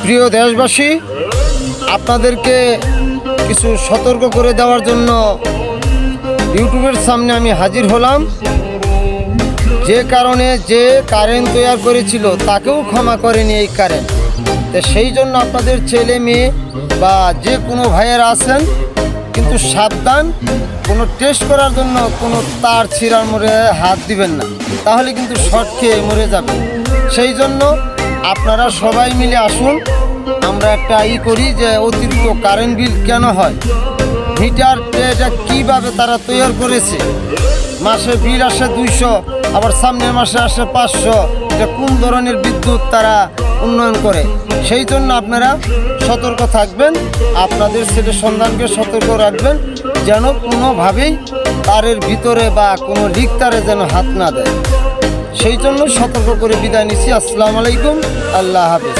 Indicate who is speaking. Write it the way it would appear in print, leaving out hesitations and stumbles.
Speaker 1: প্রিয় দেশবাসী, আপনাদেরকে কিছু সতর্ক করে দেওয়ার জন্য ইউটিউবের সামনে আমি হাজির হলাম। যে কারণে যে কারেন্ট তৈরি করেছিল তাকেও ক্ষমা করেনি এই কারেন্ট। তো সেই জন্য আপনাদের ছেলে মেয়ে বা যে কোনো ভাইয়েরা আছেন কিন্তু সাবধান, কোনো টেস্ট করার জন্য কোনো তার ছিঁড়ার মরে হাত দিবেন না, তাহলে কিন্তু শর্ট খেয়ে মরে যাবে। সেই জন্য আপনারা সবাই মিলে আসুন, আমরা একটা করি যে অতিরিক্ত কারেন্ট বিল কেন হয়, মিটার এটা কীভাবে তারা তৈরি করেছে, মাসে বিল আসে 200, আবার সামনের মাসে আসে 500, এটা কোন ধরনের বিদ্যুৎ তারা উন্নয়ন করে। সেই জন্য আপনারা সতর্ক থাকবেন, আপনাদের ছেলে সন্তানকে সতর্ক রাখবেন যেন কোনোভাবেই তারের ভিতরে বা কোনো লিক তারে যেন হাত না দেয়। সেই জন্য সতর্ক করে বিদায় নিচ্ছি। আসসালামু আলাইকুম, আল্লাহ হাফেজ।